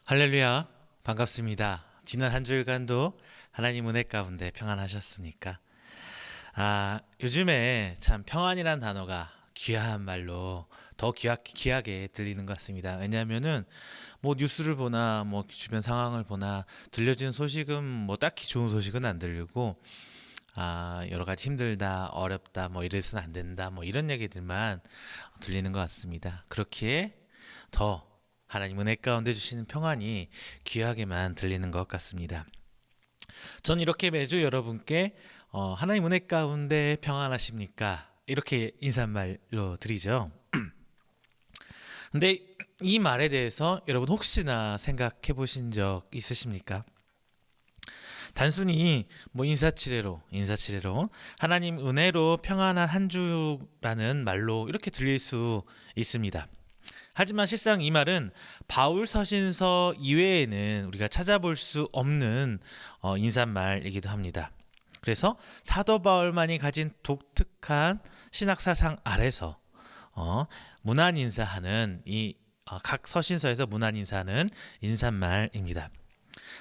할렐루야, 반갑습니다. 지난 한 주일간도 하나님 은혜 가운데 평안하셨습니까? 요즘에 참 평안이란 단어가 귀한 말로 더 귀하게 들리는 것 같습니다. 왜냐하면은 뭐 뉴스를 보나 뭐 주변 상황을 보나 들려진 소식은 뭐 딱히 좋은 소식은 안 들리고 여러 가지 힘들다, 어렵다, 뭐 이래서는 안 된다, 뭐 이런 얘기들만 들리는 것 같습니다. 그렇기에 더 하나님 은혜 가운데 주시는 평안이 귀하게만 들리는 것 같습니다. 전 이렇게 매주 여러분께 하나님 은혜 가운데 평안하십니까? 이렇게 인사말로 드리죠. 근데 이 말에 대해서 여러분 혹시나 생각해 보신 적 있으십니까? 단순히 뭐 인사치레로 하나님 은혜로 평안한 한 주라는 말로 이렇게 들릴 수 있습니다. 하지만 실상 이 말은 바울 서신서 이외에는 우리가 찾아볼 수 없는 인사말이기도 합니다. 그래서 사도 바울만이 가진 독특한 신학 사상 아래서 문안 인사하는 각 서신서에서 문안 인사하는 인사말입니다.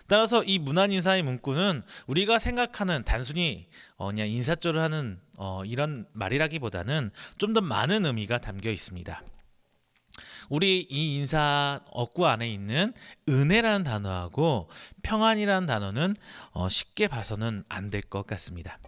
따라서 이 문안 인사의 문구는 우리가 생각하는 단순히 그냥 인사조를 하는 이런 말이라기보다는 좀 더 많은 의미가 담겨 있습니다. 우리 이 인사 어구 안에 있는 은혜라는 단어하고 평안이라는 단어는 쉽게 봐서는 안 될 것 같습니다.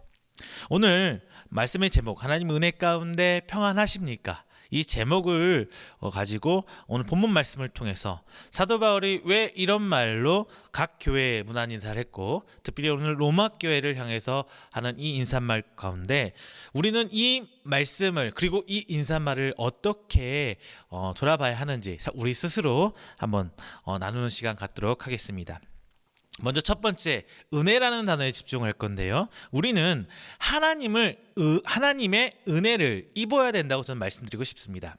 오늘 말씀의 제목 하나님 은혜 가운데 평안하십니까? 이 제목을 가지고 오늘 본문 말씀을 통해서 사도 바울이 왜 이런 말로 각 교회에 문안 인사를 했고 특별히 오늘 로마 교회를 향해서 하는 이 인사말 가운데 우리는 이 말씀을 그리고 이 인사말을 어떻게 돌아봐야 하는지 우리 스스로 한번 나누는 시간 갖도록 하겠습니다. 먼저 첫 번째 은혜라는 단어에 집중할 건데요. 우리는 하나님의 은혜를 입어야 된다고 저는 말씀드리고 싶습니다.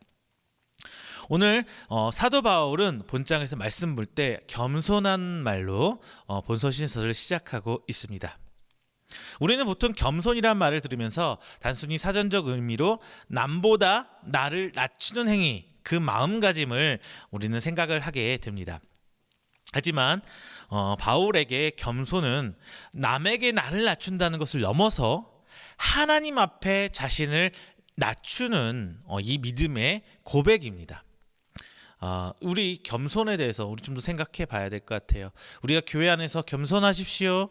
오늘 사도 바울은 본장에서 말씀 볼 때 겸손한 말로 본서신서를 시작하고 있습니다. 우리는 보통 겸손이란 말을 들으면서 단순히 사전적 의미로 남보다 나를 낮추는 행위, 그 마음가짐을 우리는 생각을 하게 됩니다. 하지만 바울에게 겸손은 남에게 나를 낮춘다는 것을 넘어서 하나님 앞에 자신을 낮추는 이 믿음의 고백입니다. 우리 겸손에 대해서 우리 좀 더 생각해 봐야 될 것 같아요. 우리가 교회 안에서 겸손하십시오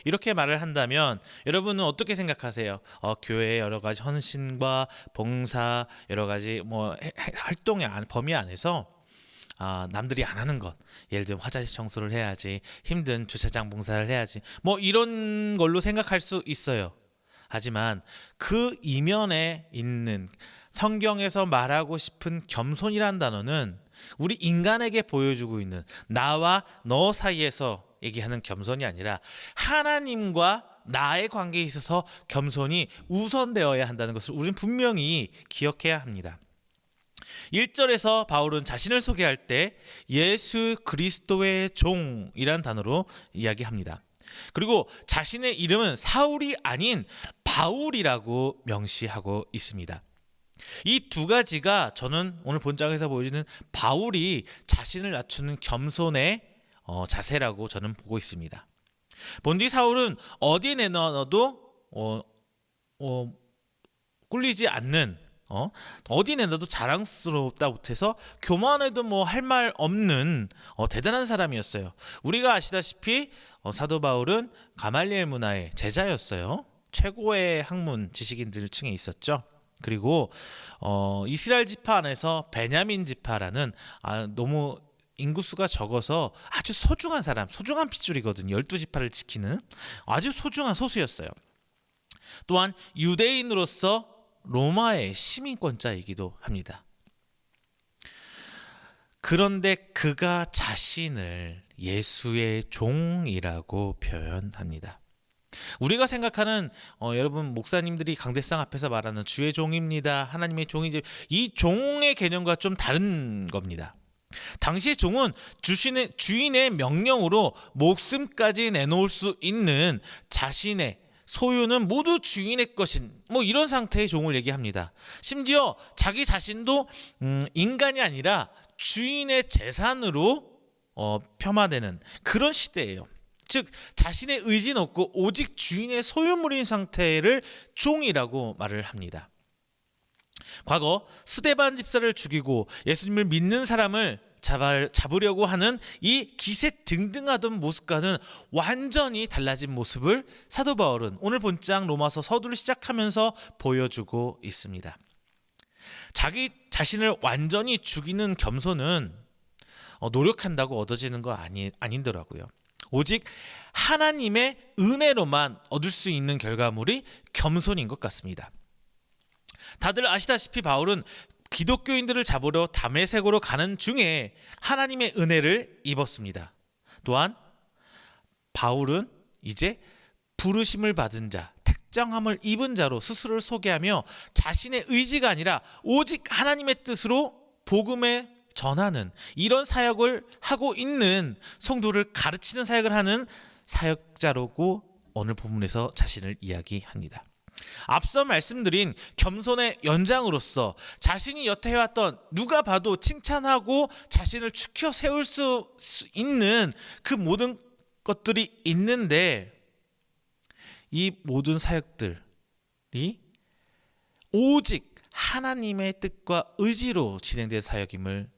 이렇게 말을 한다면 여러분은 어떻게 생각하세요? 교회의 여러 가지 헌신과 봉사 여러 가지 뭐 활동의 범위 안에서 남들이 안 하는 것, 예를 들면 화장실 청소를 해야지, 힘든 주차장 봉사를 해야지, 뭐 이런 걸로 생각할 수 있어요. 하지만 그 이면에 있는 성경에서 말하고 싶은 겸손이란 단어는 우리 인간에게 보여주고 있는 나와 너 사이에서 얘기하는 겸손이 아니라 하나님과 나의 관계에 있어서 겸손이 우선되어야 한다는 것을 우리는 분명히 기억해야 합니다. 1절에서 바울은 자신을 소개할 때 예수 그리스도의 종이라는 단어로 이야기합니다. 그리고 자신의 이름은 사울이 아닌 바울이라고 명시하고 있습니다. 이 두 가지가 저는 오늘 본장에서 보여주는 바울이 자신을 낮추는 겸손의 자세라고 저는 보고 있습니다. 본디 사울은 어디 내놔도 꿀리지 않는 어디 내놔도 자랑스럽다 못해서 교만해도 뭐 할 말 없는 대단한 사람이었어요. 우리가 아시다시피 사도 바울은 가말리엘 문화의 제자였어요. 최고의 학문 지식인들 층에 있었죠. 그리고 이스라엘 지파 안에서 베냐민 지파라는 너무 인구수가 적어서 아주 소중한 사람, 소중한 핏줄이거든요. 12지파를 지키는 아주 소중한 소수였어요. 또한 유대인으로서 로마의 시민권자이기도 합니다. 그런데 그가 자신을 예수의 종이라고 표현합니다. 우리가 생각하는 여러분 목사님들이 강대상 앞에서 말하는 주의 종입니다. 하나님의 종이지. 이 종의 개념과 좀 다른 겁니다. 당시의 종은 주인의 명령으로 목숨까지 내놓을 수 있는 자신의 소유는 모두 주인의 것인 뭐 이런 상태의 종을 얘기합니다. 심지어 자기 자신도 인간이 아니라 주인의 재산으로 폄하되는 그런 시대예요. 즉 자신의 의지는 없고 오직 주인의 소유물인 상태를 종이라고 말을 합니다. 과거 스데반 집사를 죽이고 예수님을 믿는 사람을 잡으려고 하는 이 기세등등하던 모습과는 완전히 달라진 모습을 사도 바울은 오늘 본장 로마서 서두를 시작하면서 보여주고 있습니다. 자기 자신을 완전히 죽이는 겸손은 노력한다고 얻어지는 거 아니더라고요. 오직 하나님의 은혜로만 얻을 수 있는 결과물이 겸손인 것 같습니다. 다들 아시다시피 바울은 기독교인들을 잡으러 다메섹으로 가는 중에 하나님의 은혜를 입었습니다. 또한 바울은 이제 부르심을 받은 자, 택정함을 입은 자로 스스로를 소개하며 자신의 의지가 아니라 오직 하나님의 뜻으로 복음에 전하는 이런 사역을 하고 있는 성도를 가르치는 사역을 하는 사역자라고 오늘 본문에서 자신을 이야기합니다. 앞서 말씀드린 겸손의 연장으로서 자신이 여태 해왔던 누가 봐도 칭찬하고 자신을 추켜 세울 수 있는 그 모든 것들이 있는데 이 모든 사역들이 오직 하나님의 뜻과 의지로 진행된 사역임을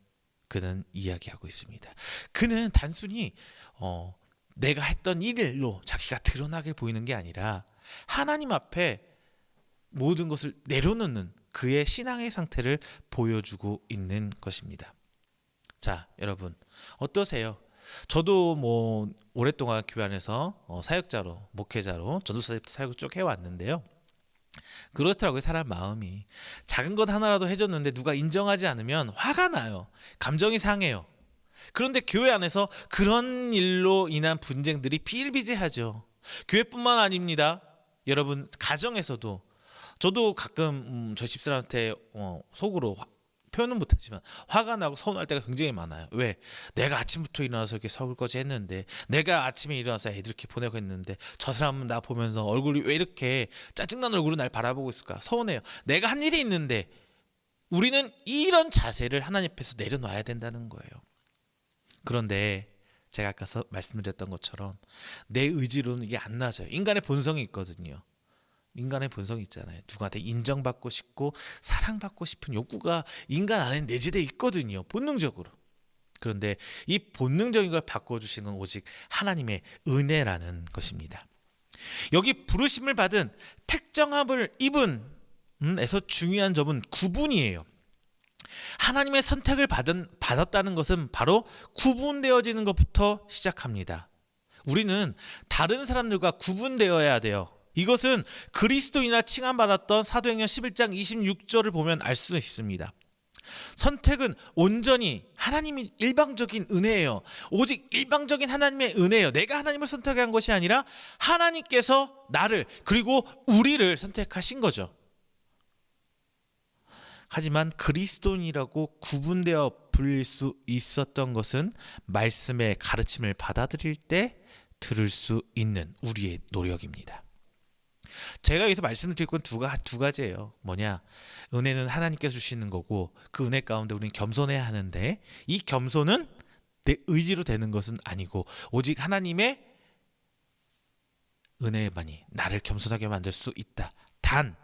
그는 이야기하고 있습니다. 그는 단순히 내가 했던 일로 자기가 드러나게 보이는 게 아니라 하나님 앞에 모든 것을 내려놓는 그의 신앙의 상태를 보여주고 있는 것입니다. 자, 여러분 어떠세요? 저도 오랫동안 교회 안에서 사역자로, 목회자로, 전도사 때부터 사역을 쭉 해왔는데요. 그렇더라고요. 사람 마음이 작은 것 하나라도 해줬는데 누가 인정하지 않으면 화가 나요. 감정이 상해요. 그런데 교회 안에서 그런 일로 인한 분쟁들이 비일비재하죠. 교회뿐만 아닙니다. 여러분 가정에서도 저도 가끔 저희 집사람한테 속으로 표현은 못하지만 화가 나고 서운할 때가 굉장히 많아요. 왜? 내가 아침부터 일어나서 이렇게 설거지 했는데, 내가 아침에 일어나서 애들 이렇게 보내고 했는데 저 사람은 나 보면서 얼굴이 왜 이렇게 짜증나는 얼굴로 날 바라보고 있을까? 서운해요. 내가 한 일이 있는데 우리는 이런 자세를 하나님 앞에서 내려놔야 된다는 거예요. 그런데 제가 아까 말씀드렸던 것처럼 내 의지로는 이게 안 나아져요. 인간의 본성이 있거든요. 인간의 본성이 있잖아요. 누구한테 인정받고 싶고 사랑받고 싶은 욕구가 인간 안에 내재되어 있거든요. 본능적으로. 그런데 이 본능적인 걸 바꿔주시는 건 오직 하나님의 은혜라는 것입니다. 여기 부르심을 받은 택정함을 입은 에서 중요한 점은 구분이에요. 하나님의 선택을 받았다는 것은 바로 구분되어지는 것부터 시작합니다. 우리는 다른 사람들과 구분되어야 돼요. 이것은 그리스도인이라 칭함받았던 사도행전 11장 26절을 보면 알 수 있습니다. 선택은 온전히 하나님의 일방적인 은혜예요. 오직 일방적인 하나님의 은혜예요. 내가 하나님을 선택한 것이 아니라 하나님께서 나를 그리고 우리를 선택하신 거죠. 하지만 그리스도인이라고 구분되어 불릴 수 있었던 것은 말씀의 가르침을 받아들일 때 들을 수 있는 우리의 노력입니다. 제가 여기서 말씀드릴 건 두 가지예요. 뭐냐? 은혜는 하나님께서 주시는 거고 그 은혜 가운데 우리는 겸손해야 하는데 이 겸손은 내 의지로 되는 것은 아니고 오직 하나님의 은혜만이 나를 겸손하게 만들 수 있다. 단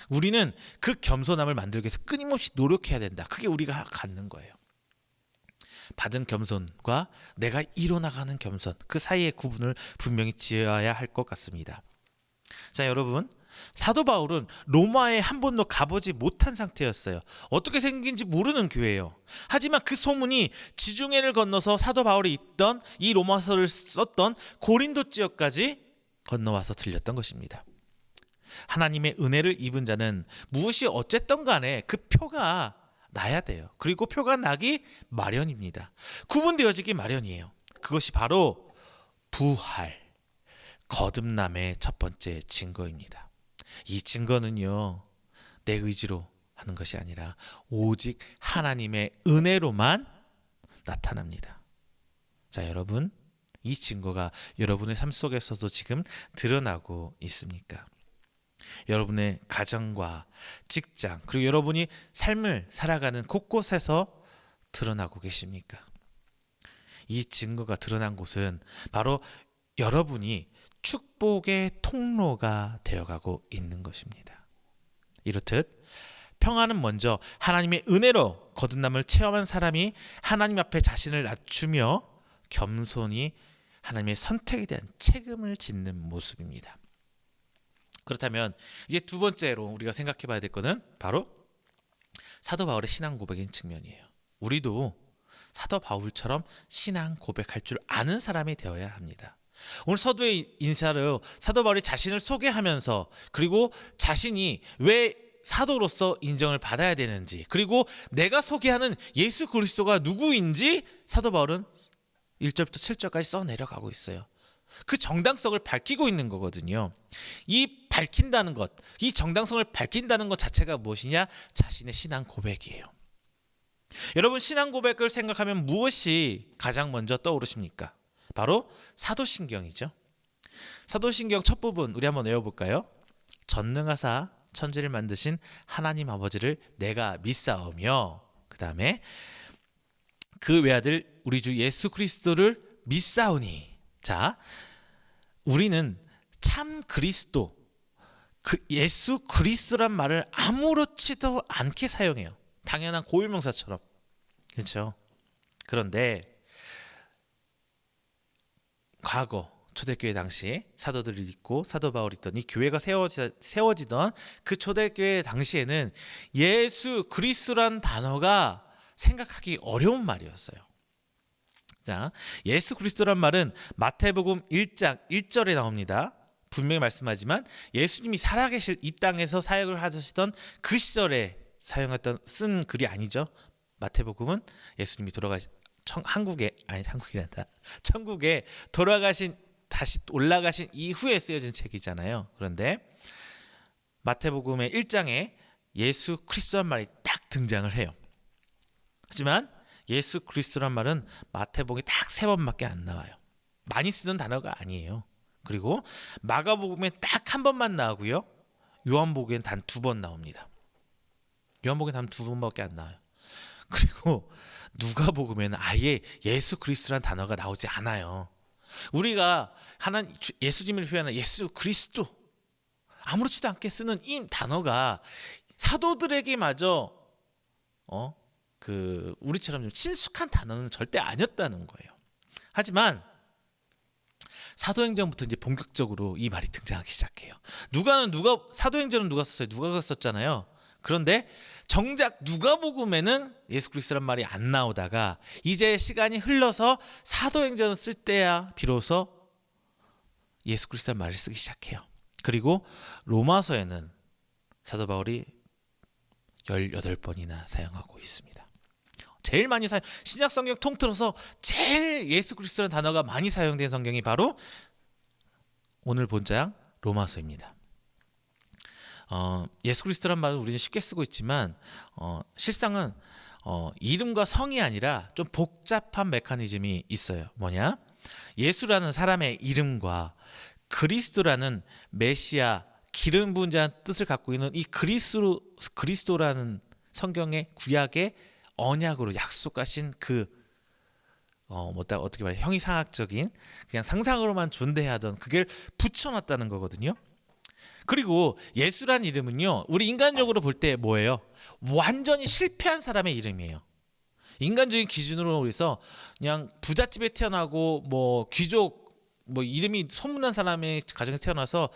우리는 그 겸손함을 만들기 위해서 끊임없이 노력해야 된다. 그게 우리가 갖는 거예요. 받은 겸손과 내가 이뤄나가는 겸손, 그 사이의 구분을 분명히 지어야 할 것 같습니다. 자, 여러분, 사도 바울은 로마에 한 번도 가보지 못한 상태였어요. 어떻게 생긴지 모르는 교회예요. 하지만 그 소문이 지중해를 건너서 사도 바울이 있던 이 로마서를 썼던 고린도 지역까지 건너와서 들렸던 것입니다. 하나님의 은혜를 입은 자는 무엇이 어쨌든 간에 그 표가 나야 돼요. 그리고 표가 나기 마련입니다. 구분되어지기 마련이에요. 그것이 바로 부활, 거듭남의 첫 번째 증거입니다. 이 증거는요, 내 의지로 하는 것이 아니라 오직 하나님의 은혜로만 나타납니다. 자, 여러분, 이 증거가 여러분의 삶 속에서도 지금 드러나고 있습니까? 여러분의 가정과 직장, 그리고 여러분이 삶을 살아가는 곳곳에서 드러나고 계십니까? 이 증거가 드러난 곳은 바로 여러분이 축복의 통로가 되어가고 있는 것입니다. 이렇듯 평안은 먼저 하나님의 은혜로 거듭남을 체험한 사람이 하나님 앞에 자신을 낮추며 겸손히 하나님의 선택에 대한 책임을 짓는 모습입니다. 그렇다면 이제 두 번째로 우리가 생각해 봐야 될 것은 바로 사도 바울의 신앙 고백인 측면이에요. 우리도 사도 바울처럼 신앙 고백할 줄 아는 사람이 되어야 합니다. 오늘 서두의 인사를 사도 바울이 자신을 소개하면서 그리고 자신이 왜 사도로서 인정을 받아야 되는지 그리고 내가 소개하는 예수 그리스도가 누구인지 사도 바울은 1절부터 7절까지 써내려가고 있어요. 그 정당성을 밝히고 있는 거거든요. 이 밝힌다는 것, 이 정당성을 밝힌다는 것 자체가 무엇이냐? 자신의 신앙 고백이에요. 여러분 신앙 고백을 생각하면 무엇이 가장 먼저 떠오르십니까? 바로 사도신경이죠. 사도신경 첫 부분 우리 한번 외워볼까요? 전능하사 천지를 만드신 하나님 아버지를 내가 믿사오며 그 다음에 그 외아들 우리 주 예수 그리스도를 믿사오니. 자, 우리는 참 그리스도 예수 그리스도란 말을 아무렇지도 않게 사용해요. 당연한 고유명사처럼. 그렇죠? 그런데 과거 초대교회 당시 사도들이 있고 사도 바울이 있던 이 교회가 세워지던 그 초대교회 당시에는 예수 그리스도란 단어가 생각하기 어려운 말이었어요. 자, 예수 그리스도란 말은 마태복음 1장 1절에 나옵니다. 분명히 말씀하지만 예수님이 살아계실 이 땅에서 사역을 하시던 그 시절에 사용했던 쓴 글이 아니죠. 마태복음은 예수님이 천국에 돌아가신 다시 올라가신 이후에 쓰여진 책이잖아요. 그런데 마태복음의 1장에 예수 그리스도란 말이 딱 등장을 해요. 하지만 예수 그리스도란 말은 마태복음에 딱 3번밖에 안 나와요. 많이 쓰는 단어가 아니에요. 그리고 마가복음에 딱 1번만 나오고요. 요한복음엔 단 2번 나옵니다. 요한복음엔 단 2번밖에 안 나와요. 그리고 누가복음에는 아예 예수 그리스도란 단어가 나오지 않아요. 우리가 예수님을 표현하는 예수 그리스도 아무렇지도 않게 쓰는 이 단어가 사도들에게마저 우리처럼 좀 친숙한 단어는 절대 아니었다는 거예요. 하지만 사도행전부터 이제 본격적으로 이 말이 등장하기 시작해요. 사도행전은 누가 썼어요? 누가가 썼잖아요. 그런데 정작 누가복음에는 예수 그리스도란 말이 안 나오다가 이제 시간이 흘러서 사도행전을 쓸 때야 비로소 예수 그리스도란 말을 쓰기 시작해요. 그리고 로마서에는 사도 바울이 18번이나 사용하고 있습니다. 제일 많이 신약 성경 통틀어서 제일 예수 그리스도라는 단어가 많이 사용된 성경이 바로 오늘 본장 로마서입니다. 예수 그리스도란 말은 우리는 쉽게 쓰고 있지만 실상은 이름과 성이 아니라 좀 복잡한 메커니즘이 있어요. 뭐냐? 예수라는 사람의 이름과 그리스도라는 메시아 기름 부은 자라는 뜻을 갖고 있는 이 그리스도라는 성경의 구약의 언약으로 약속하신 어떻게 말해 형이상학적인 그냥 상상으로만 존재하던 그걸 붙여놨다는 거거든요. 그리고 예수란 이름은요, 우리 인간적으로 볼 때 뭐예요? 완전히 실패한 사람의 이름이에요. 인간적인 기준으로 해서 그냥 부잣집에 태어나고 귀족 이름이 소문난 사람의 가정에서 태어나서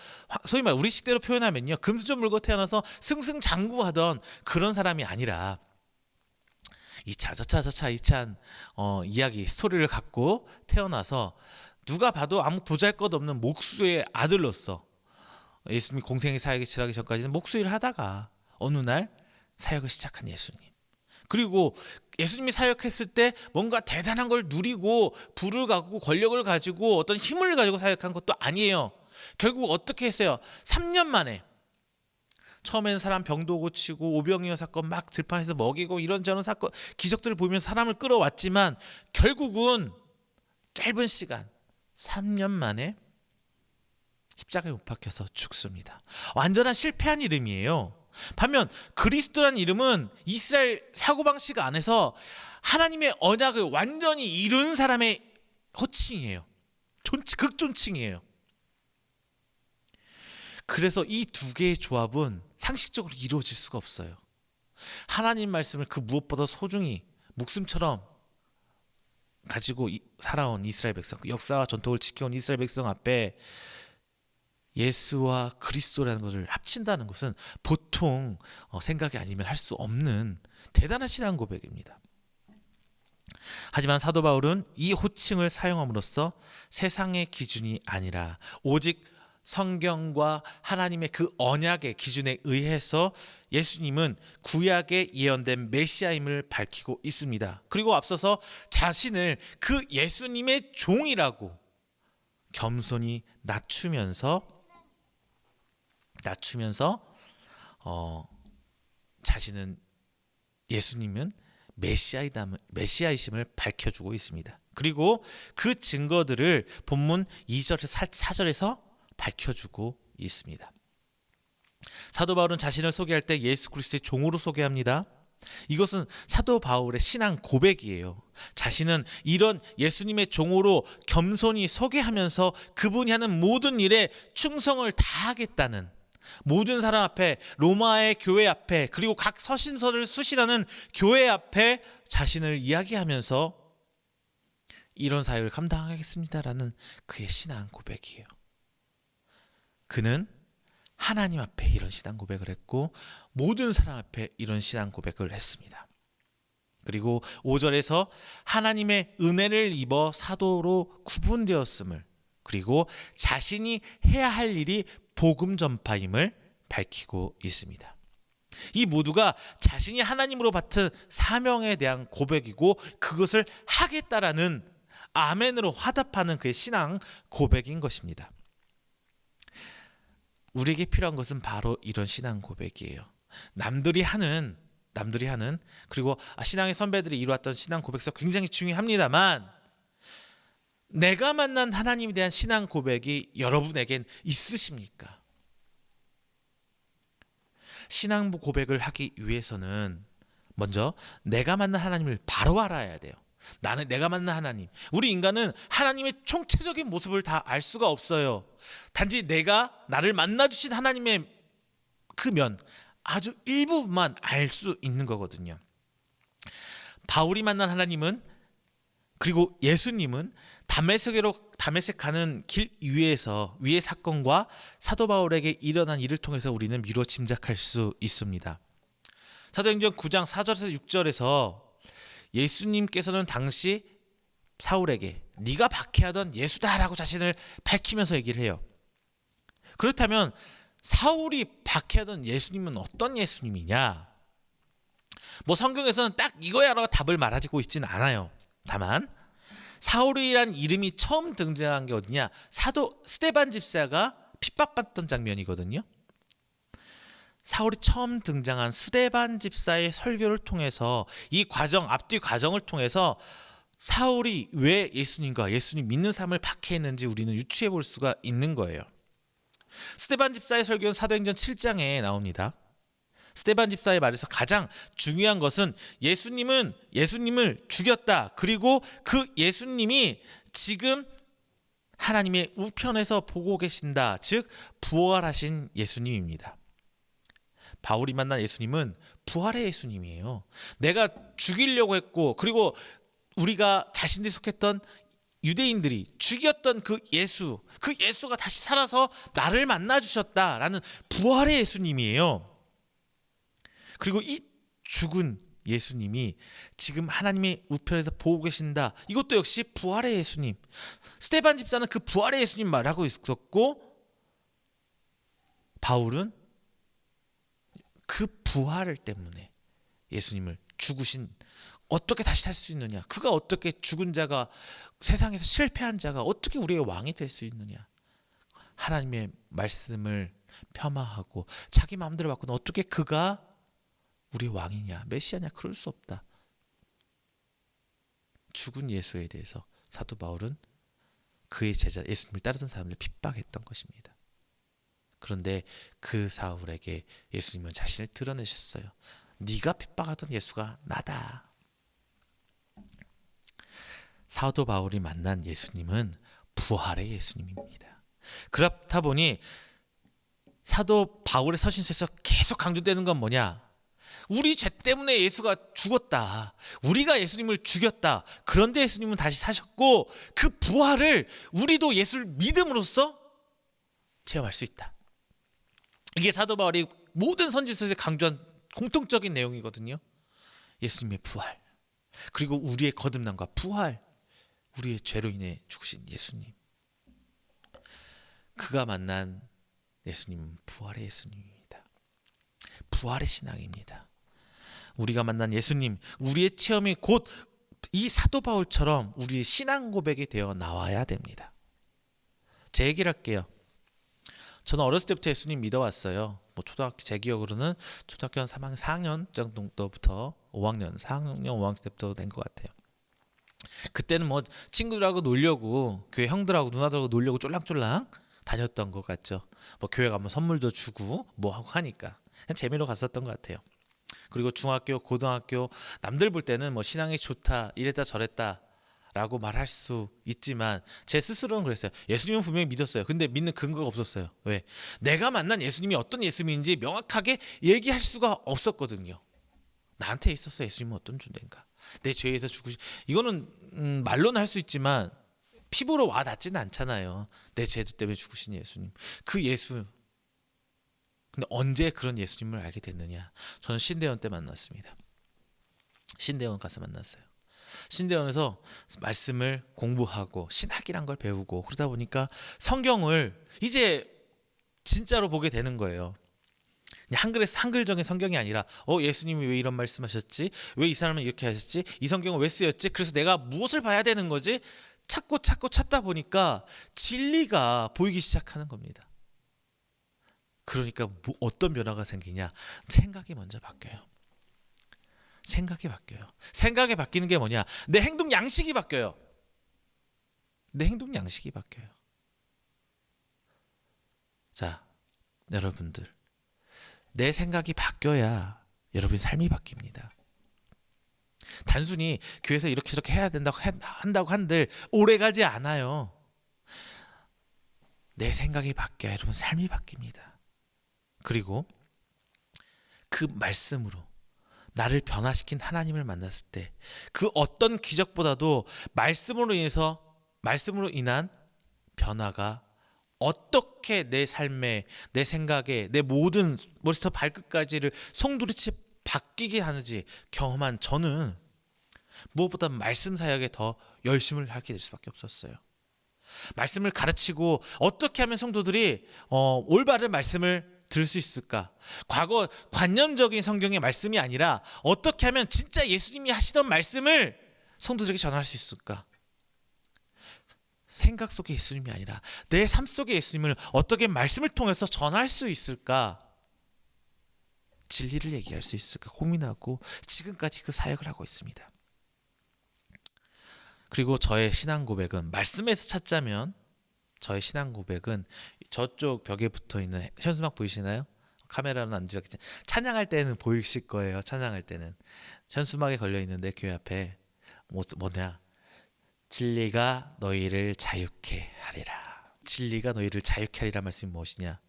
소위 말 우리 식대로 표현하면요, 금수저 물고 태어나서 승승장구하던 그런 사람이 아니라 저차 이찬 이야기 스토리를 갖고 태어나서 누가 봐도 아무 보잘것없는 목수의 아들로서 예수님이 공생의 사역에 치르기 전까지는 목수일을 하다가 어느 날 사역을 시작한 예수님. 그리고 예수님이 사역했을 때 뭔가 대단한 걸 누리고 부를 갖고 권력을 가지고 어떤 힘을 가지고 사역한 것도 아니에요. 결국 어떻게 했어요? 3년 만에 처음에는 사람 병도 고치고 오병이어 사건 막 들판에서 먹이고 이런저런 사건 기적들을 보면서 사람을 끌어왔지만 결국은 짧은 시간 3년 만에 십자가에 못 박혀서 죽습니다. 완전한 실패한 이름이에요. 반면 그리스도라는 이름은 이스라엘 사고방식 안에서 하나님의 언약을 완전히 이룬 사람의 호칭이에요. 극존칭이에요. 그래서 이 두 개의 조합은 상식적으로 이루어질 수가 없어요. 하나님 말씀을 그 무엇보다 소중히 목숨처럼 가지고 살아온 이스라엘 백성, 그 역사와 전통을 지켜온 이스라엘 백성 앞에 예수와 그리스도라는 것을 합친다는 것은 보통 생각이 아니면 할 수 없는 대단한 신앙 고백입니다. 하지만 사도 바울은 이 호칭을 사용함으로써 세상의 기준이 아니라 오직 성경과 하나님의 그 언약의 기준에 의해서 예수님은 구약에 예언된 메시아임을 밝히고 있습니다. 그리고 앞서서 자신을 그 예수님의 종이라고 겸손히 낮추면서 자신은 예수님은 메시아이심을 밝혀주고 있습니다. 그리고 그 증거들을 본문 2절에서 4절에서 밝혀주고 있습니다. 사도 바울은 자신을 소개할 때 예수 그리스도의 종으로 소개합니다. 이것은 사도 바울의 신앙 고백이에요. 자신은 이런 예수님의 종으로 겸손히 소개하면서 그분이 하는 모든 일에 충성을 다하겠다는, 모든 사람 앞에, 로마의 교회 앞에, 그리고 각 서신서를 수신하는 교회 앞에 자신을 이야기하면서 이런 사역을 감당하겠습니다라는 그의 신앙 고백이에요. 그는 하나님 앞에 이런 신앙 고백을 했고 모든 사람 앞에 이런 신앙 고백을 했습니다. 그리고 5절에서 하나님의 은혜를 입어 사도로 구분되었음을, 그리고 자신이 해야 할 일이 복음 전파임을 밝히고 있습니다. 이 모두가 자신이 하나님으로 받은 사명에 대한 고백이고 그것을 하겠다라는 아멘으로 화답하는 그의 신앙 고백인 것입니다. 우리에게 필요한 것은 바로 이런 신앙 고백이에요. 남들이 하는 그리고 신앙의 선배들이 이루었던 신앙 고백서 굉장히 중요합니다만 내가 만난 하나님에 대한 신앙 고백이 여러분에겐 있으십니까? 신앙 고백을 하기 위해서는 먼저 내가 만난 하나님을 바로 알아야 돼요. 내가 만난 하나님. 우리 인간은 하나님의 총체적인 모습을 다 알 수가 없어요. 단지 나를 만나주신 하나님의 그 면, 아주 일부분만 알 수 있는 거거든요. 바울이 만난 하나님은, 그리고 예수님은 다메섹 가는 길 위의 사건과 사도 바울에게 일어난 일을 통해서 우리는 미루어 짐작할 수 있습니다. 사도행전 9장 4절에서 6절에서 예수님께서는 당시 사울에게 네가 박해하던 예수다라고 자신을 밝히면서 얘기를 해요. 그렇다면 사울이 박해하던 예수님은 어떤 예수님이냐? 성경에서는 딱 이거야라고 답을 말하고 있지는 않아요. 다만 사울이란 이름이 처음 등장한 게 어디냐? 사도 스데반 집사가 핍박받던 장면이거든요. 사울이 처음 등장한 스데반 집사의 설교를 통해서 이 앞뒤 과정을 통해서 사울이 왜 예수님과 예수님 믿는 사람을 박해했는지 우리는 유추해 볼 수가 있는 거예요. 스데반 집사의 설교는 사도행전 7장에 나옵니다. 스데반 집사의 말에서 가장 중요한 것은 예수님을 죽였다. 그리고 그 예수님이 지금 하나님의 우편에서 보고 계신다. 즉 부활하신 예수님입니다. 바울이 만난 예수님은 부활의 예수님이에요. 내가 죽이려고 했고, 그리고 우리가 자신들이 속했던 유대인들이 죽였던 그 예수가 다시 살아서 나를 만나주셨다라는 부활의 예수님이에요. 그리고 이 죽은 예수님이 지금 하나님의 우편에서 보고 계신다. 이것도 역시 부활의 예수님. 스데반 집사는 그 부활의 예수님 말하고 있었고, 바울은 그 부활을 때문에 예수님을 죽으신, 어떻게 다시 살 수 있느냐, 그가 어떻게 죽은 자가, 세상에서 실패한 자가 어떻게 우리의 왕이 될 수 있느냐, 하나님의 말씀을 폄하하고 자기 마음대로 바꾸는, 어떻게 그가 우리의 왕이냐, 메시아냐, 그럴 수 없다. 죽은 예수에 대해서 사도 바울은 그의 제자 예수님을 따르던 사람들을 핍박했던 것입니다. 그런데 그 사울에게 예수님은 자신을 드러내셨어요. 네가 핍박하던 예수가 나다. 사도 바울이 만난 예수님은 부활의 예수님입니다. 그렇다 보니 사도 바울의 서신서에서 계속 강조되는 건 뭐냐? 우리 죄 때문에 예수가 죽었다. 우리가 예수님을 죽였다. 그런데 예수님은 다시 사셨고 그 부활을 우리도 예수를 믿음으로써 체험할 수 있다. 이게 사도 바울이 모든 선지서에서 강조한 공통적인 내용이거든요. 예수님의 부활, 그리고 우리의 거듭남과 부활, 우리의 죄로 인해 죽으신 예수님. 그가 만난 예수님은 부활의 예수님입니다. 부활의 신앙입니다. 우리가 만난 예수님, 우리의 체험이 곧 이 사도 바울처럼 우리의 신앙 고백이 되어 나와야 됩니다. 제 얘기를 할게요. 저는 어렸을 때부터 예수님 믿어왔어요. 초등학교, 제 기억으로는 초등학교 한 3학년, 4학년 정도부터 5학년, 4학년, 5학년 때부터 된 것 같아요. 그때는 친구들하고 놀려고, 교회 형들하고 누나들하고 놀려고 쫄랑쫄랑 다녔던 것 같죠. 교회 가면 선물도 주고 하고 하니까 그냥 재미로 갔었던 것 같아요. 그리고 중학교, 고등학교 남들 볼 때는 신앙이 좋다, 이랬다 저랬다 라고 말할 수 있지만 제 스스로는 그랬어요. 예수님은 분명히 믿었어요. 근데 믿는 근거가 없었어요. 왜? 내가 만난 예수님이 어떤 예수님인지 명확하게 얘기할 수가 없었거든요. 나한테 있었어 예수님은 어떤 존재인가, 내 죄에서 죽으신, 이거는 말로는 할 수 있지만 피부로 와 닿지는 않잖아요. 내 죄도 때문에 죽으신 예수님, 그 예수. 근데 언제 그런 예수님을 알게 됐느냐? 저는 신대원 때 만났습니다. 신대원 가서 만났어요. 신대원에서 말씀을 공부하고 신학이란 걸 배우고 그러다 보니까 성경을 이제 진짜로 보게 되는 거예요. 한글적인 성경이 아니라 예수님이 왜 이런 말씀하셨지? 왜 이 사람은 이렇게 하셨지? 이 성경은 왜 쓰였지? 그래서 내가 무엇을 봐야 되는 거지? 찾다 보니까 진리가 보이기 시작하는 겁니다. 그러니까 어떤 변화가 생기냐? 생각이 먼저 바뀌어요. 생각이 바뀌어요. 생각이 바뀌는 게 뭐냐? 내 행동 양식이 바뀌어요. 내 행동 양식이 바뀌어요. 자, 여러분들, 내 생각이 바뀌어야 여러분의 삶이 바뀝니다. 단순히 교회에서 이렇게 저렇게 해야 한다고 한들 오래가지 않아요. 내 생각이 바뀌어야 여러분 삶이 바뀝니다. 그리고 그 말씀으로 나를 변화시킨 하나님을 만났을 때 그 어떤 기적보다도 말씀으로 인한 변화가 어떻게 내 삶에, 내 생각에, 내 모든 머리부터 발끝까지를 송두리째 바뀌게 하는지 경험한 저는 무엇보다 말씀 사역에 더 열심을 하게 될 수밖에 없었어요. 말씀을 가르치고 어떻게 하면 성도들이 올바른 말씀을 들을 수 있을까? 과거 관념적인 성경의 말씀이 아니라 어떻게 하면 진짜 예수님이 하시던 말씀을 성도들에게 전할 수 있을까? 생각 속의 예수님이 아니라 내 삶 속의 예수님을 어떻게 말씀을 통해서 전할 수 있을까? 진리를 얘기할 수 있을까 고민하고 지금까지 그 사역을 하고 있습니다. 그리고 저의 신앙 고백은, 말씀에서 찾자면 저의 신앙 고백은 저쪽 벽에 붙어있는 현수막 보이시나요? 카메라는 안 찍었겠지만 찬양할 때는 보이실 거예요. 찬양할 때는 현수막에 걸려있는데 교회 앞에 뭐냐? 진리가 너희를 자유케 하리라. 진리가 너희를 자유케 하리라 말씀이 무엇이냐?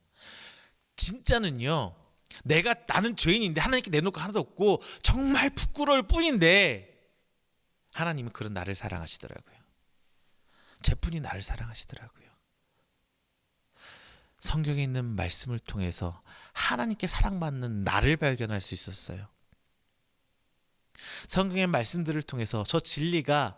진짜는요, 나는 죄인인데 하나님께 내놓을 거 하나도 없고 정말 부끄러울 뿐인데 하나님은 그런 나를 사랑하시더라고요. 제뿐이 나를 사랑하시더라고요. 성경에 있는 말씀을 통해서 하나님께 사랑받는 나를 발견할 수 있었어요. 성경의 말씀들을 통해서 저 진리가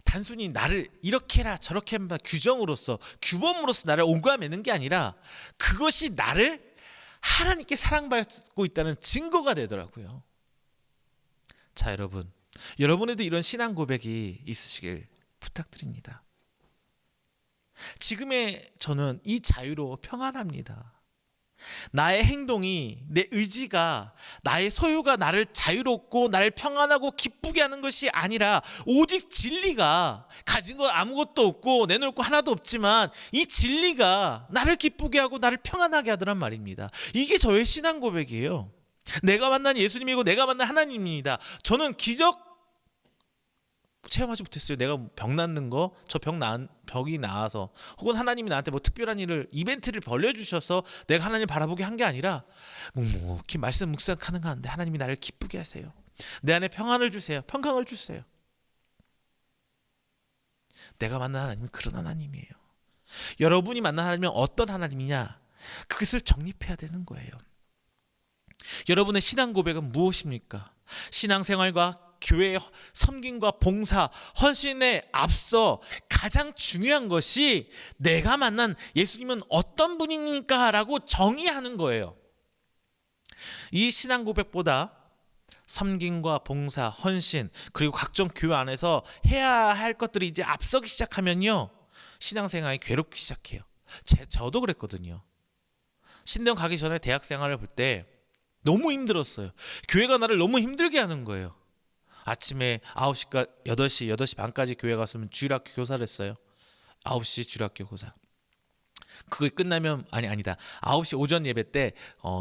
단순히 나를 이렇게 해라 저렇게 해라 규정으로서, 규범으로서 나를 옹고매는 게 아니라 그것이 나를 하나님께 사랑받고 있다는 증거가 되더라고요. 자, 여러분에도 이런 신앙 고백이 있으시길 부탁드립니다. 지금의 저는 이 자유로 평안합니다. 나의 행동이, 내 의지가, 나의 소유가 나를 자유롭고 나를 평안하고 기쁘게 하는 것이 아니라 오직 진리가, 가진 건 아무것도 없고 내놓을 거 하나도 없지만 이 진리가 나를 기쁘게 하고 나를 평안하게 하더란 말입니다. 이게 저의 신앙 고백이에요. 내가 만난 예수님이고 내가 만난 하나님입니다. 저는 기적보다 체험하지 못했어요. 내가 병 낫는 거, 저 병이 나아서, 혹은 하나님이 나한테 뭐 특별한 일을, 이벤트를 벌려주셔서 내가 하나님을 바라보게 한 게 아니라 묵묵히 말씀 묵상하는 가운데 하나님이 나를 기쁘게 하세요. 내 안에 평안을 주세요. 평강을 주세요. 내가 만난 하나님은 그런 하나님이에요. 여러분이 만난 하나님은 어떤 하나님이냐? 그것을 정립해야 되는 거예요. 여러분의 신앙 고백은 무엇입니까? 신앙생활과 교회의 섬김과 봉사, 헌신에 앞서 가장 중요한 것이 내가 만난 예수님은 어떤 분입니까? 라고 정의하는 거예요. 이 신앙 고백보다 섬김과 봉사, 헌신, 그리고 각종 교회 안에서 해야 할 것들이 이제 앞서기 시작하면요, 신앙생활이 괴롭기 시작해요. 저도 그랬거든요. 신대원 가기 전에 대학 생활을 볼 때 너무 힘들었어요. 교회가 나를 너무 힘들게 하는 거예요. 아침에 9시까 8시 반까지 교회 갔으면 주일학교 교사를 했어요. 9시 주일학교 교사. 그게 끝나면 아니다. 9시 오전 예배 때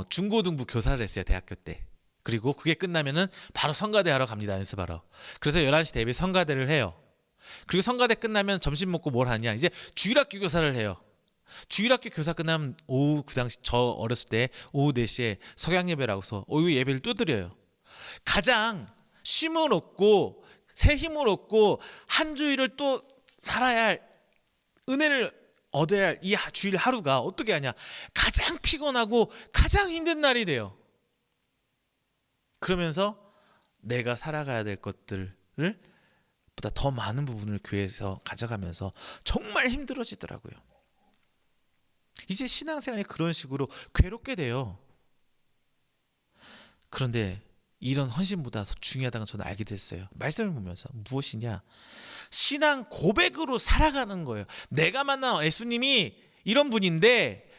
중고등부 교사를 했어요. 대학교 때. 그리고 그게 끝나면은 바로 성가대 하러 갑니다. 연습하러. 그래서 11시 대비 성가대를 해요. 그리고 성가대 끝나면 점심 먹고 뭘 하냐? 이제 주일학교 교사를 해요. 주일학교 교사 끝나면 오후, 그 당시 저 어렸을 때 오후 4시에 석양예배라고 해서 오후 예배를 또 드려요. 가장 쉼을 얻고 새 힘을 얻고 한 주일을 또 살아야 할, 은혜를 얻어야 할 이 주일 하루가 어떻게 하냐? 가장 피곤하고 가장 힘든 날이 돼요. 그러면서 내가 살아가야 될 것들을 보다 더 많은 부분을 교회에서 가져가면서 정말 힘들어지더라고요. 이제 신앙생활이 그런 식으로 괴롭게 돼요. 그런데 이런 헌신보다 더 중요하다는 저는 알게 됐어요. 말씀을 보면서 무엇이냐? 신앙 고백으로 살아가는 거예요. 내가 만난 예수님이 이런 분인데,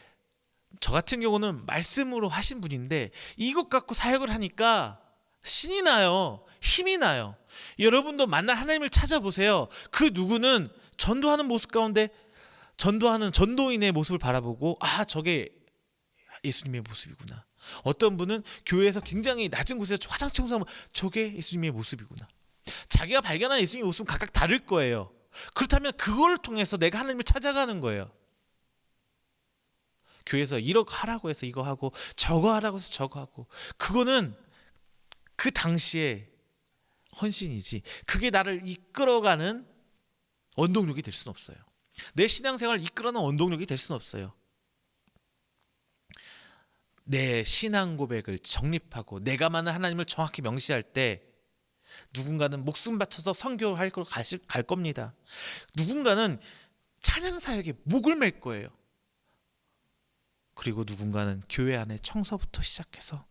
저 같은 경우는 말씀으로 하신 분인데 이것 갖고 사역을 하니까 신이 나요. 힘이 나요. 여러분도 만날 하나님을 찾아보세요. 그 누구는 전도하는 모습 가운데 전도하는 전도인의 모습을 바라보고, 저게 예수님의 모습이구나. 어떤 분은 교회에서 굉장히 낮은 곳에서 화장 청소하면 저게 예수님의 모습이구나. 자기가 발견한 예수님의 모습은 각각 다를 거예요. 그렇다면 그걸 통해서 내가 하나님을 찾아가는 거예요. 교회에서 이렇게 하라고 해서 이거 하고 저거 하라고 해서 저거 하고, 그거는 그 당시에 헌신이지 그게 나를 이끌어가는 원동력이 될 수는 없어요. 내 신앙생활을 이끌어가는 원동력이 될 수는 없어요. 내 신앙 고백을 정립하고 내가 만난 하나님을 정확히 명시할 때 누군가는 목숨 바쳐서 선교할 걸 갈 겁니다. 누군가는 찬양 사역에 목을 맬 거예요. 그리고 누군가는 교회 안에 청소부터 시작해서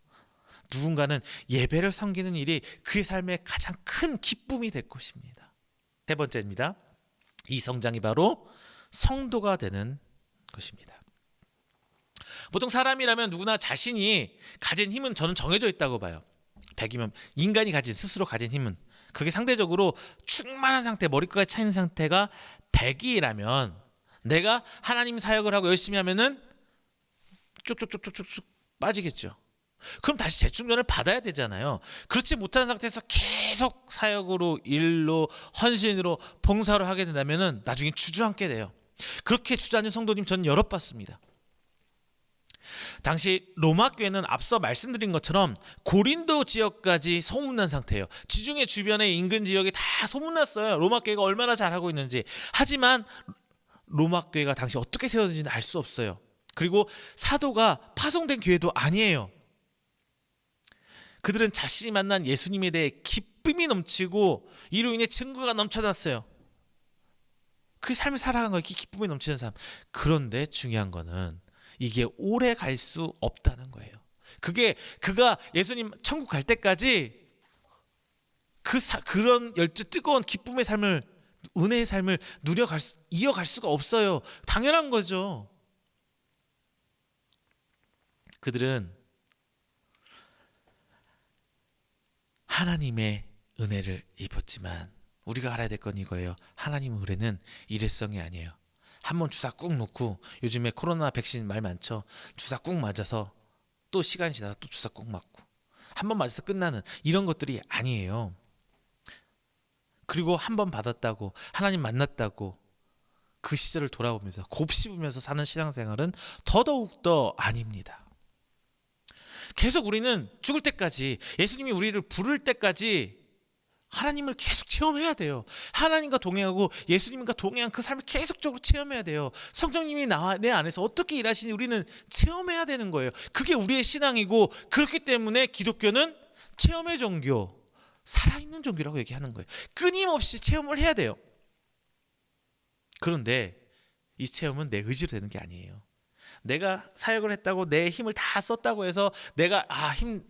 누군가는 예배를 섬기는 일이 그의 삶의 가장 큰 기쁨이 될 것입니다. 세 번째입니다. 이 성장이 바로 성도가 되는 것입니다. 보통 사람이라면 누구나 자신이 가진 힘은 저는 정해져 있다고 봐요. 100이면 인간이 스스로 가진 힘은, 그게 상대적으로 충만한 상태, 머리까지 차있는 상태가 100이라면 내가 하나님 사역을 하고 열심히 하면은 쭉쭉쭉쭉쭉 빠지겠죠. 그럼 다시 재충전을 받아야 되잖아요. 그렇지 못한 상태에서 계속 사역으로, 일로, 헌신으로, 봉사로 하게 된다면은 나중에 주저앉게 돼요. 그렇게 주저앉은 성도님 저는 여러 봤습니다. 당시 로마 교회는 앞서 말씀드린 것처럼 고린도 지역까지 소문난 상태예요. 지중해 주변의 인근 지역이 다 소문났어요. 로마 교회가 얼마나 잘하고 있는지. 하지만 로마 교회가 당시 어떻게 세워졌는지는 알 수 없어요. 그리고 사도가 파송된 교회도 아니에요. 그들은 자신이 만난 예수님에 대해 기쁨이 넘치고 이로 인해 증거가 넘쳐났어요. 그 삶을 살아간 거예요. 기쁨이 넘치는 삶. 그런데 중요한 거는 이게 오래 갈 수 없다는 거예요. 그가 예수님 천국 갈 때까지 그런 뜨거운 기쁨의 삶을, 은혜의 삶을 이어갈 수가 없어요. 당연한 거죠. 그들은 하나님의 은혜를 입었지만 우리가 알아야 될 건 이거예요. 하나님의 은혜는 일회성이 아니에요. 한번 주사 꾹 놓고, 요즘에 코로나 백신 말 많죠. 주사 꾹 맞아서 또 시간이 지나서 또 주사 꾹 맞고, 한번 맞아서 끝나는 이런 것들이 아니에요. 그리고 한 번 받았다고, 하나님 만났다고 그 시절을 돌아보면서 곱씹으면서 사는 신앙생활은 더더욱더 아닙니다. 계속 우리는 죽을 때까지, 예수님이 우리를 부를 때까지 하나님을 계속 체험해야 돼요. 하나님과 동행하고 예수님과 동행한 그 삶을 계속적으로 체험해야 돼요. 성령님이 내 안에서 어떻게 일하시니 우리는 체험해야 되는 거예요. 그게 우리의 신앙이고, 그렇기 때문에 기독교는 체험의 종교, 살아있는 종교라고 얘기하는 거예요. 끊임없이 체험을 해야 돼요. 그런데 이 체험은 내 의지로 되는 게 아니에요. 내가 사역을 했다고 내 힘을 다 썼다고 해서 내가 힘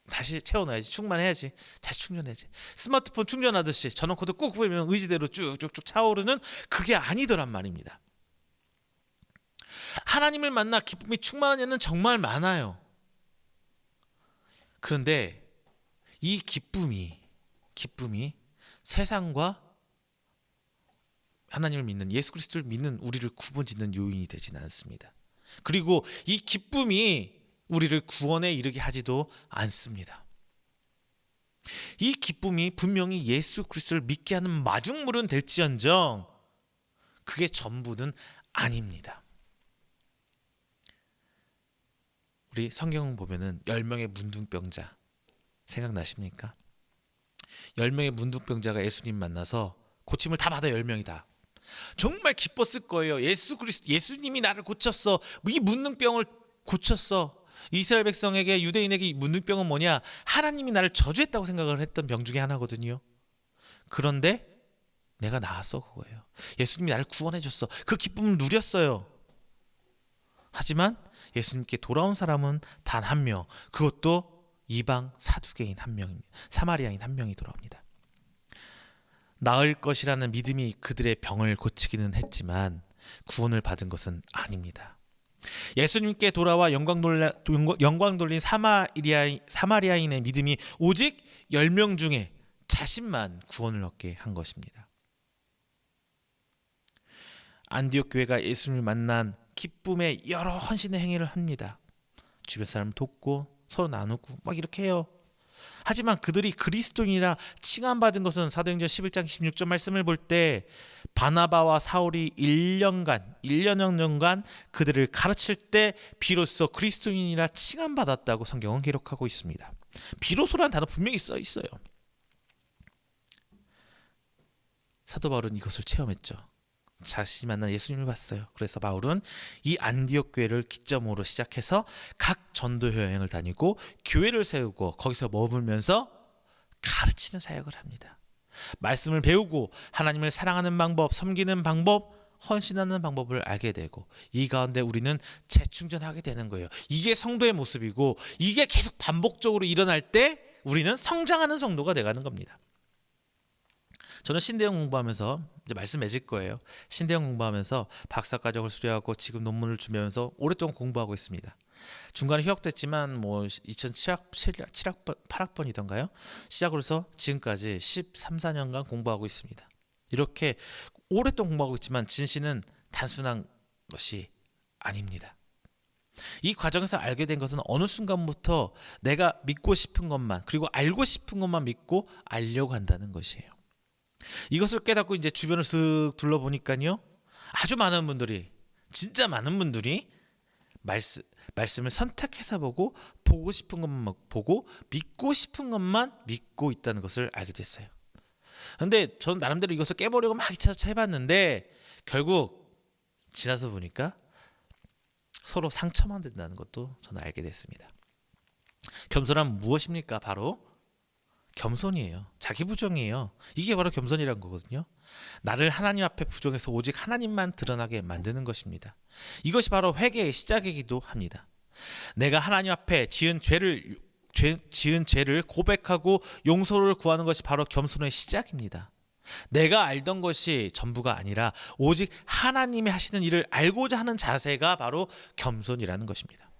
다시 채워놔야지, 충만해야지, 다시 충전해야지, 스마트폰 충전하듯이 전원코드 꾹 보면 의지대로 쭉쭉쭉 차오르는, 그게 아니더란 말입니다. 하나님을 만나 기쁨이 충만한 예는 정말 많아요. 그런데 이 기쁨이 세상과 하나님을 믿는, 예수 그리스도를 믿는 우리를 구분짓는 요인이 되지는 않습니다. 그리고 이 기쁨이 우리를 구원에 이르게 하지도 않습니다. 이 기쁨이 분명히 예수 그리스도를 믿게 하는 마중물은 될지언정 그게 전부는 아닙니다. 우리 성경 보면은 10명의 문둥병자 생각나십니까? 10명의 문둥병자가 예수님 만나서 고침을 다 받아, 10명이 다. 정말 기뻤을 거예요. 예수님이 나를 고쳤어. 이 문둥병을 고쳤어. 이스라엘 백성에게, 유대인에게 문둥병은 뭐냐? 하나님이 나를 저주했다고 생각을 했던 병 중에 하나거든요. 그런데 내가 나았어, 그거예요. 예수님이 나를 구원해 줬어. 그 기쁨을 누렸어요. 하지만 예수님께 돌아온 사람은 단 한 명, 그것도 이방 사두개인 한 명입니다. 사마리아인 한 명이 돌아옵니다. 나을 것이라는 믿음이 그들의 병을 고치기는 했지만 구원을 받은 것은 아닙니다. 예수님께 돌아와 영광 돌린 사마리아인의 믿음이 오직 10명 중에 자신만 구원을 얻게 한 것입니다. 안디옥 교회가 예수님을 만난 기쁨의 여러 헌신의 행위를 합니다. 주변 사람을 돕고 서로 나누고 막 이렇게 해요. 하지만 그들이 그리스도인이라 칭함받은 것은 사도행전 11장 16절 말씀을 볼 때 바나바와 사울이 1년여 년간 그들을 가르칠 때 비로소 그리스도인이라 칭함받았다고 성경은 기록하고 있습니다. 비로소라는 단어 분명히 써 있어요. 사도 바울은 이것을 체험했죠. 자신이 만난 예수님을 봤어요. 그래서 바울은 이 안디옥 교회를 기점으로 시작해서 각 전도 여행을 다니고 교회를 세우고 거기서 머물면서 가르치는 사역을 합니다. 말씀을 배우고 하나님을 사랑하는 방법, 섬기는 방법, 헌신하는 방법을 알게 되고 이 가운데 우리는 재충전하게 되는 거예요. 이게 성도의 모습이고 이게 계속 반복적으로 일어날 때 우리는 성장하는 성도가 돼가는 겁니다. 저는 신대영 공부하면서 이제 말씀해질 거예요. 신대영 공부하면서 박사과정을 수료하고 지금 논문을 준비하면서 오랫동안 공부하고 있습니다. 중간에 휴학됐지만 8학번이던가요? 시작으로 해서 지금까지 13, 14년간 공부하고 있습니다. 이렇게 오랫동안 공부하고 있지만 진실은 단순한 것이 아닙니다. 이 과정에서 알게 된 것은 어느 순간부터 내가 믿고 싶은 것만, 그리고 알고 싶은 것만 믿고 알려고 한다는 것이에요. 이것을 깨닫고 이제 주변을 쓱 둘러보니까요, 아주 많은 분들이, 진짜 많은 분들이 말씀을 선택해서 보고 싶은 것만 보고 믿고 싶은 것만 믿고 있다는 것을 알게 됐어요. 그런데 저는 나름대로 이것을 깨보려고 막 2차차 해봤는데 결국 지나서 보니까 서로 상처만 된다는 것도 저는 알게 됐습니다. 겸손함은 무엇입니까? 바로 겸손이에요. 자기 부정이에요. 이게 바로 겸손이란 거거든요. 나를 하나님 앞에 부정해서 오직 하나님만 드러나게 만드는 것입니다. 이것이 바로 회개의 시작이기도 합니다. 내가 하나님 앞에 지은 죄를 고백하고 용서를 구하는 것이 바로 겸손의 시작입니다. 내가 알던 것이 전부가 아니라 오직 하나님이 하시는 일을 알고자 하는 자세가 바로 겸손이라는 것입니다.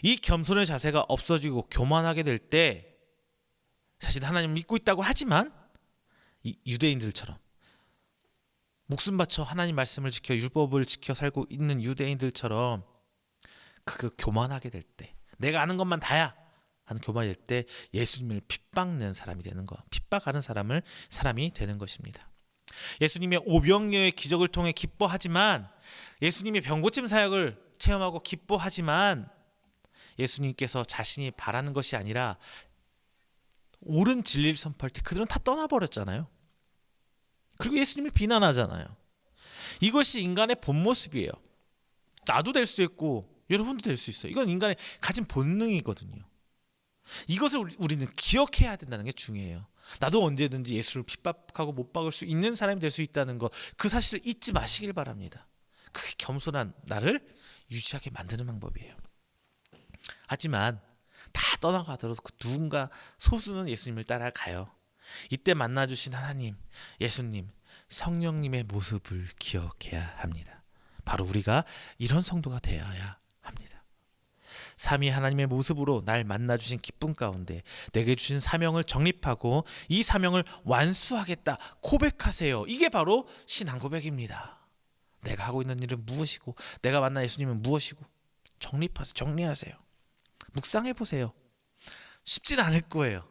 이 겸손의 자세가 없어지고 교만하게 될 때 사실 하나님을 믿고 있다고 하지만 이 유대인들처럼 목숨 바쳐 하나님 말씀을 지켜 율법을 지켜 살고 있는 유대인들처럼 그 교만하게 될 때, 내가 아는 것만 다야 하는 교만이 될 때 예수님을 핍박는 사람이 되는 거, 핍박하는 사람이 되는 것입니다. 예수님의 오병이어의 기적을 통해 기뻐하지만, 예수님의 병고침 사역을 체험하고 기뻐하지만, 예수님께서 자신이 바라는 것이 아니라 옳은 진리를 선포할 때 그들은 다 떠나버렸잖아요. 그리고 예수님을 비난하잖아요. 이것이 인간의 본 모습이에요. 나도 될 수 있고 여러분도 될 수 있어요. 이건 인간의 가진 본능이거든요. 이것을 우리는 기억해야 된다는 게 중요해요. 나도 언제든지 예수를 핍박하고 못 박을 수 있는 사람이 될 수 있다는 것, 그 사실을 잊지 마시길 바랍니다. 그게 겸손한 나를 유지하게 만드는 방법이에요. 하지만 다 떠나가더라도 그 누군가 소수는 예수님을 따라가요. 이때 만나주신 하나님, 예수님, 성령님의 모습을 기억해야 합니다. 바로 우리가 이런 성도가 되어야 합니다. 삼위 하나님의 모습으로 날 만나주신 기쁨 가운데 내게 주신 사명을 정립하고 이 사명을 완수하겠다 고백하세요. 이게 바로 신앙 고백입니다. 내가 하고 있는 일은 무엇이고 내가 만난 예수님은 무엇이고 정리하세요. 묵상해 보세요. 쉽진 않을 거예요.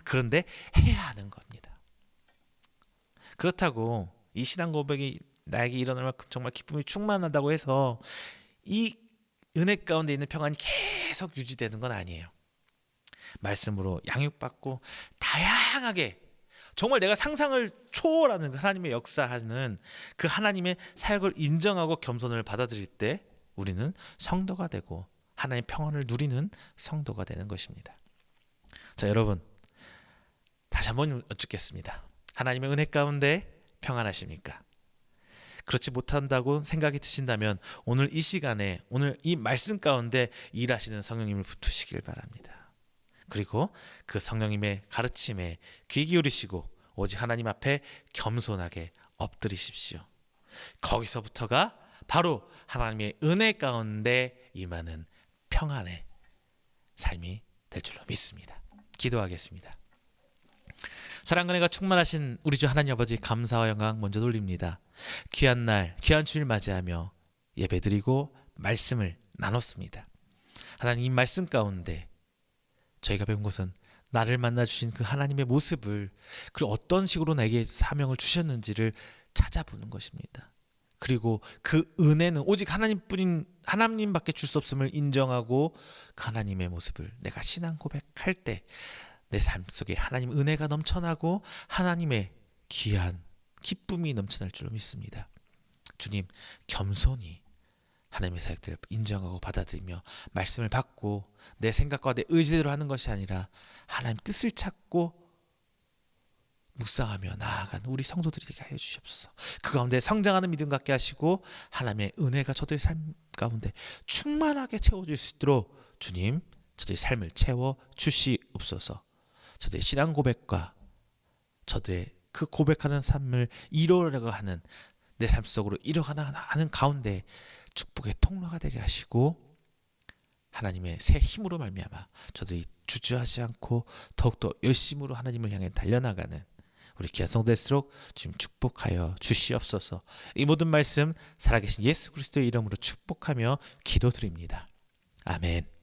그런데 해야 하는 겁니다. 그렇다고 이 신앙 고백이 나에게 일어날 만큼 정말 기쁨이 충만하다고 해서 이 은혜 가운데 있는 평안이 계속 유지되는 건 아니에요. 말씀으로 양육받고 다양하게 정말 내가 상상을 초월하는 하나님의 역사하는 그 하나님의 사역을 인정하고 겸손을 받아들일 때 우리는 성도가 되고 하나님의 평안을 누리는 성도가 되는 것입니다. 자, 여러분 다시 한번 여쭙겠습니다. 하나님의 은혜 가운데 평안하십니까? 그렇지 못한다고 생각이 드신다면 오늘 이 시간에 오늘 이 말씀 가운데 일하시는 성령님을 붙으시길 바랍니다. 그리고 그 성령님의 가르침에 귀 기울이시고 오직 하나님 앞에 겸손하게 엎드리십시오. 거기서부터가 바로 하나님의 은혜 가운데 임하는 평안의 삶이 될 줄로 믿습니다. 기도하겠습니다. 사랑과 은혜가 충만하신 우리 주 하나님 아버지, 감사와 영광 먼저 돌립니다. 귀한 날, 귀한 주일 맞이하며 예배드리고 말씀을 나눴습니다. 하나님, 이 말씀 가운데 저희가 배운 것은 나를 만나주신 그 하나님의 모습을, 그리고 어떤 식으로 나에게 사명을 주셨는지를 찾아보는 것입니다. 그리고 그 은혜는 오직 하나님뿐인 하나님밖에 줄 수 없음을 인정하고 그 하나님의 모습을 내가 신앙 고백할 때 내 삶 속에 하나님 은혜가 넘쳐나고 하나님의 귀한 기쁨이 넘쳐날 줄로 믿습니다. 주님, 겸손히 하나님의 사역들을 인정하고 받아들이며 말씀을 받고 내 생각과 내 의지대로 하는 것이 아니라 하나님 뜻을 찾고 묵상하며 나아가는 우리 성도들이 되게 하여 주시옵소서. 그 가운데 성장하는 믿음 갖게 하시고 하나님의 은혜가 저들의 삶 가운데 충만하게 채워질 수 있도록 주님, 저들의 삶을 채워 주시옵소서. 저들의 신앙 고백과 저들의 그 고백하는 삶을 이루려고 하는 내 삶 속으로 이뤄가는 가운데 축복의 통로가 되게 하시고 하나님의 새 힘으로 말미암아 저들이 주저하지 않고 더욱더 열심으로 하나님을 향해 달려나가는 우리 귀한 성도일수록 주님 축복하여 주시옵소서. 이 모든 말씀 살아계신 예수 그리스도의 이름으로 축복하며 기도드립니다. 아멘.